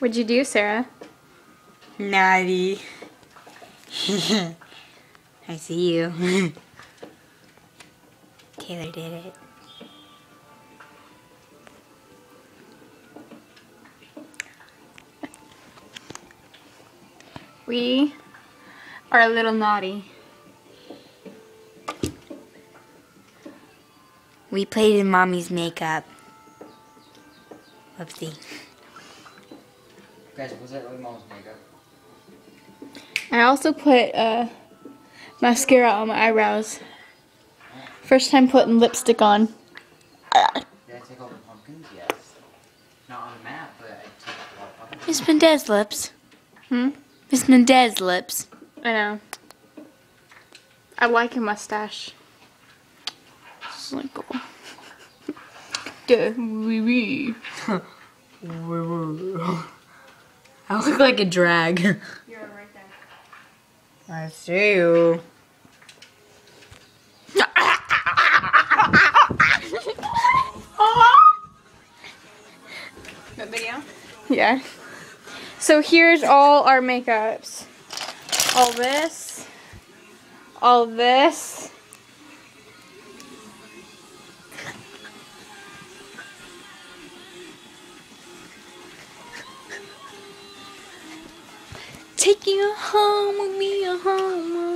What'd you do, Sarah? Naughty. I see you. Taylor did it. We are a little naughty. We played in Mommy's makeup. Whoopsie. Guys, was that really Mom's makeup? I also put mascara on my eyebrows. First time putting lipstick on. Did I take all the pumpkins? Yes. Not on the map, but I took all the pumpkins. Miss Mendez lips. Miss Mendez lips. I know. I like a mustache. It's like cool. Wee. I look like a drag. You're right there. I see you. What video? Yeah. So here's all our makeups. All this. All this. Taking you home with me, home.